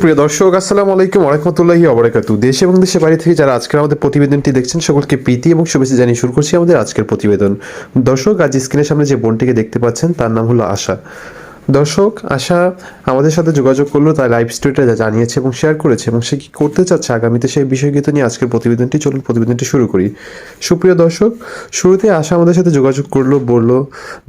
সুপ্রিয় দর্শক, আসসালামু আলাইকুম ওয়া রাহমাতুল্লাহি ওয়া বারাকাতুহু। দেশ এবং দেশের বাইরে থেকে যারা আজকের আমাদের প্রতিবেদনটি দেখছেন সকলকে প্রীতি এবং শুভেচ্ছা জানিয়ে শুরু করছি আমাদের আজকের প্রতিবেদন। দর্শক, আজ স্ক্রিনের সামনে যে বোনটিকে দেখতে পাচ্ছেন তার নাম হলো আশা। দর্শক, আশা আমাদের সাথে যোগাযোগ করলো, তার লাইফ স্টোরিটা জানিয়েছে এবং শেয়ার করেছে এবং সে কি করতে চাচ্ছে আগামীতে সেই বিষয়গুলো নিয়ে আজকের প্রতিবেদনটি। চলুন প্রতিবেদনটি শুরু করি। সুপ্রিয় দর্শক, শুরুতে আশা আমাদের সাথে যোগাযোগ করলো, বললো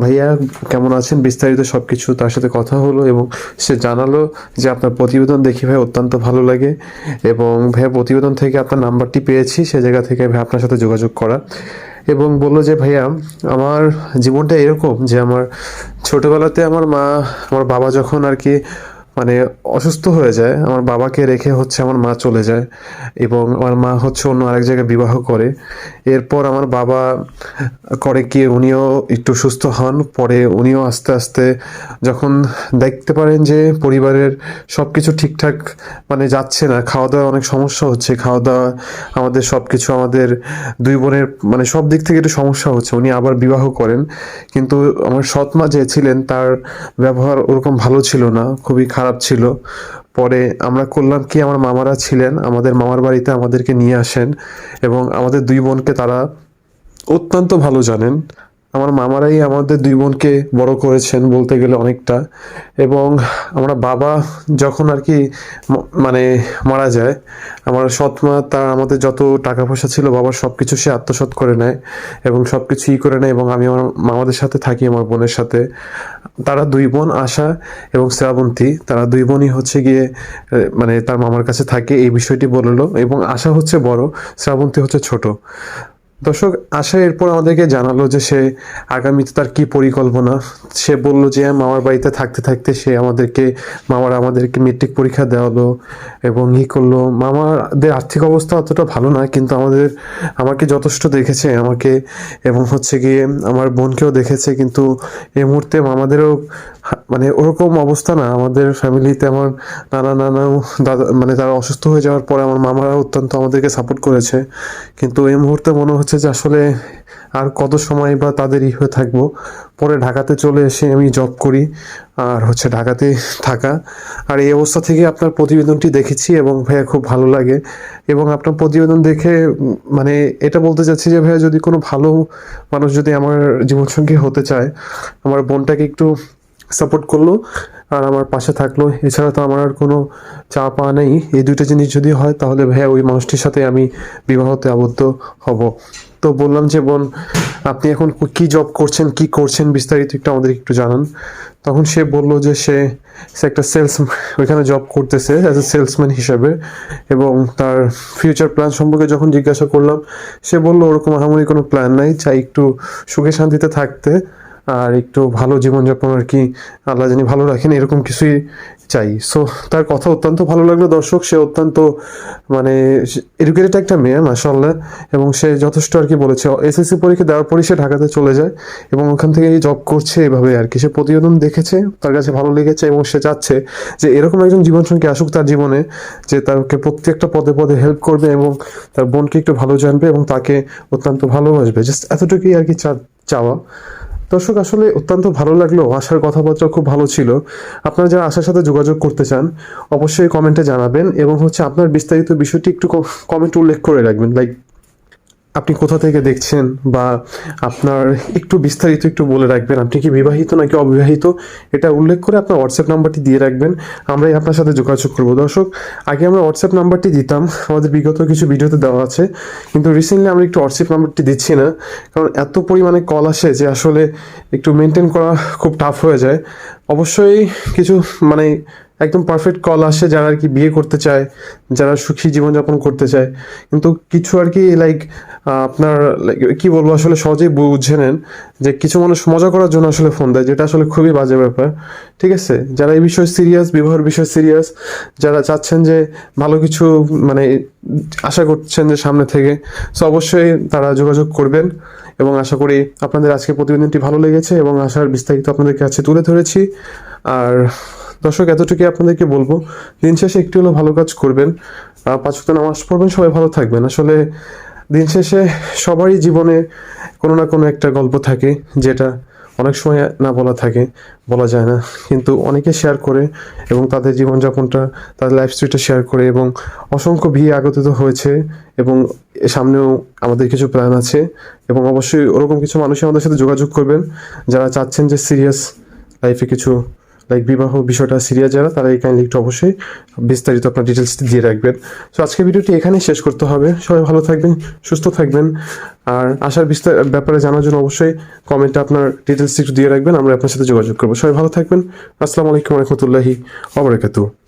ভাইয়া কেমন আছেন, বিস্তারিত সব কিছু তার সাথে কথা হলো এবং সে জানালো যে আপনার প্রতিবেদন দেখি ভাই অত্যন্ত ভালো লাগে এবং ভাইয়া প্রতিবেদন থেকে আপনার নাম্বারটি পেয়েছি, সে জায়গা থেকে ভাই আপনার সাথে যোগাযোগ করা। এবং বললো যে ভাইয়া আমার জীবনটা এরকম যে আমার ছোটবেলাতে আমার বাবা যখন আর কি মানে অসুস্থ হয়ে যায়, আমার বাবাকে রেখে হচ্ছে আমার মা চলে যায় এবং আমার মা হচ্ছে অন্য আরেক জায়গায় বিবাহ করে। এরপর আমার বাবা করে কি উনিও একটু সুস্থ হন, পরে উনিও আস্তে আস্তে যখন দেখতে পারেন যে পরিবারের সব কিছু ঠিকঠাক মানে যাচ্ছে না, খাওয়া দাওয়া অনেক সমস্যা হচ্ছে, খাওয়া দাওয়া আমাদের সব কিছু আমাদের দুই বোনের মানে সব দিক থেকে একটু সমস্যা হচ্ছে, উনি আবার বিবাহ করেন। কিন্তু আমার সৎ মা যে ছিলেন তার ব্যবহার ওরকম ভালো ছিল না, খুবই খারাপ ছিল। পরে আমরা করলাম কি, আমার মামারা ছিলেন আমাদের মামার বাড়িতে আমাদেরকে নিয়ে আসেন এবং আমাদের দুই বোনকে তারা অত্যন্ত ভালো জানেন। আমার মামারাই আমাদের দুই বোনকে বড় করেছেন বলতে গেলে অনেকটা। এবং আমরা বাবা যখন আর কি মানে মারা যায়, আমার সৎ মা তার আমাদের যত টাকা পয়সা ছিল বাবার সব কিছু সে আত্মসাৎ করে নেয় এবং সব কিছু ই করে নেয় এবং আমি আমার মামাদের সাথে থাকি, আমার বোনের সাথে। তারা দুই বোন আশা এবং শ্রাবন্তী, তারা দুই বোনই হচ্ছে গিয়ে মানে তার মামার কাছে থাকে, এই বিষয়টি বললো। এবং আশা হচ্ছে বড়, শ্রাবন্তী হচ্ছে ছোট। দর্শক, আশা এরপর আমাদেরকে জানালো যে সে আগামীতে তার কি পরিকল্পনা। সে বলল যে মামার বাড়িতে থাকতে থাকতে সে আমাদেরকে মেট্রিক পরীক্ষা দেওয়ালো এবং ই করলো। মামাদের আর্থিক অবস্থা অতটা ভালো না, কিন্তু আমাকে যথেষ্ট দেখেছে আমাকে, এবং হচ্ছে গিয়ে আমার বোনকেও দেখেছে। কিন্তু এই মুহূর্তে মামাদেরও মানে ওরকম অবস্থা না। আমাদের ফ্যামিলিতে আমার নানাও দাদা মানে তারা অসুস্থ হয়ে যাওয়ার পরে আমার মামারা অত্যন্ত আমাদেরকে সাপোর্ট করেছে। কিন্তু এই মুহূর্তে মনে হচ্ছে যে আসলে আর কত সময় বা তাদের হয়ে থাকবো। পরে ঢাকাতে চলে এসে আমি জব করি আর হচ্ছে ঢাকাতে থাকা। আর এই অবস্থা থেকে আপনার প্রতিবেদনটি দেখেছি এবং ভাইয়া খুব ভালো লাগে। এবং আপনার প্রতিবেদন দেখে মানে এটা বলতে চাচ্ছি যে ভাইয়া যদি কোনো ভালো মানুষ যদি আমার জীবনসঙ্গী হতে চায়, আমার বোনটাকে একটু সাপোর্ট করলো আর আমার পাশে থাকলো, এছাড়া তো আমার আর কোনো চা পাওয়া নেই। এই দুইটা জিনিস যদি হয় তাহলে ভাইয়া ওই মানুষটির সাথে আমি বিবাহতে আবদ্ধ হব। তো বললাম যে বোন, আপনি এখন কি জব করছেন, কি করছেন বিস্তারিত একটু আমাদের একটু জানান। তখন সে বললো যে সে একটা ওইখানে জব করতেছে অ্যাজ এ সেলসম্যান হিসাবে। এবং তার ফিউচার প্ল্যান সম্পর্কে যখন জিজ্ঞাসা করলাম, সে বললো ওরকম আহামরি কোনো প্ল্যান নাই, চাই একটু সুখে শান্তিতে থাকতে আর একটু ভালো জীবনযাপন আর কি, আল্লাহ জানি ভালো রাখেন, এরকম কিছুই চাই। সো তার কথা অত্যন্ত ভালো লাগলো। দর্শক, সে অত্যন্ত মানে এডুকেটেড একটা মেয়ে মাশাআল্লাহ, এবং সে যথেষ্ট আর কি বলেছে। এসএসসি পরীক্ষা দেওয়ার পরই সে ঢাকাতে চলে যায় এবং ওখান থেকে জব করছে এভাবে আর কি। সে প্রতিবেদন দেখেছে, তার কাছে ভালো লেগেছে এবং সে চাচ্ছে যে এরকম একজন জীবনসঙ্গী আসুক তার জীবনে, যে তাকে প্রত্যেকটা পদে পদে হেল্প করবে এবং তার বোনকে একটু ভালো জানবে এবং তাকে অত্যন্ত ভালোবাসবে। জাস্ট এতটুকুই আর কি চাওয়া। দর্শক, আসলে অত্যন্ত ভালো লাগলো, আশার কথাবার্তা খুব ভালো ছিল। আপনারা যারা আশার সাথে যোগাযোগ করতে চান অবশ্যই কমেন্টে জানাবেন এবং হচ্ছে আপনার বিস্তারিত বিষয়টি একটু কমেন্টে উল্লেখ করে রাখবেন, লাইক আপনি কোথা থেকে দেখছেন বা আপনার একটু বিস্তারিত একটু বলে রাখবেন, আপনি কি বিবাহিত নাকি অবিবাহিত, এটা উল্লেখ করে আপনার হোয়াটসঅ্যাপ নাম্বারটি দিয়ে রাখবেন, আমরাই আপনার সাথে যোগাযোগ করব। দর্শক, আগে আমরা হোয়াটসঅ্যাপ নাম্বারটি দিতাম, আমাদের বিগত কিছু ভিডিওতে দেওয়া আছে, কিন্তু রিসেন্টলি আমরা একটু হোয়াটসঅ্যাপ নাম্বারটি দিচ্ছি না, কারণ এত পরিমাণে কল আসে যে আসলে একটু মেনটেন করা খুব টাফ হয়ে যায়। অবশ্যই কিছু মানে একদম পারফেক্ট কল আসে যারা আর কি বিয়ে করতে চায়, যারা সুখী জীবনযাপন করতে চায়। কিন্তু কিছু আর কি লাইক আপনার লাইক কি বলবো, আসলে সহজেই বুঝে নেন যে কিছু মানুষ মজা করার জন্য আসলে ফোন দেয়, যেটা আসলে খুবই বাজে ব্যাপার। ঠিক আছে, যারা এই বিষয়ে সিরিয়াস, বিবাহের বিষয়ে সিরিয়াস, যারা চাচ্ছেন যে ভালো কিছু মানে আশা করছেন যে সামনে থেকে, সো অবশ্যই তারা যোগাযোগ করবেন। এবং আশা করি আপনাদের আজকে প্রতিবেদনটি ভালো লেগেছে এবং আশার বিস্তারিত আপনাদের কাছে তুলে ধরেছি। আর দর্শক, এতটুকুই আপনাদেরকে বলবো, দিন শেষে একটু হলেও ভালো কাজ করবেন, 5 ওয়াক্ত নামাজ পড়বেন, সবাই ভালো থাকবেন। আসলে দিন শেষে সবারই জীবনে কোনো না কোনো একটা গল্প থাকে যেটা অনেক সময় না বলা থাকে, বলা যায় না, কিন্তু অনেকে শেয়ার করে এবং তাদের জীবনযাপনটা, তাদের লাইফ স্টোরিটা শেয়ার করে এবং অসংখ্য ভিউ আগত হয়েছে এবং সামনেও আমাদের কিছু প্ল্যান আছে এবং অবশ্যই ওরকম কিছু মানুষই আমাদের সাথে যোগাযোগ করবেন যারা চাচ্ছেন যে সিরিয়াস লাইফে কিছু লাইক বিবাহ বিষয়টা সিরিয়াস যারা, তারা এই কাইন্ডলি একটু অবশ্যই বিস্তারিত আপনার ডিটেলস দিয়ে রাখবেন। সো আজকের ভিডিওটি এখানেই শেষ করতে হবে। সবাই ভালো থাকবেন, সুস্থ থাকবেন। আর আশার ব্যাপারে জানার জন্য অবশ্যই কমেন্টে আপনার ডিটেলস একটু দিয়ে রাখবেন, আমরা আপনার সাথে যোগাযোগ করবো। সবাই ভালো থাকবেন। আসসালামু আলাইকুম রহমতুল্লাহি ওয়া বারাকাতুহু।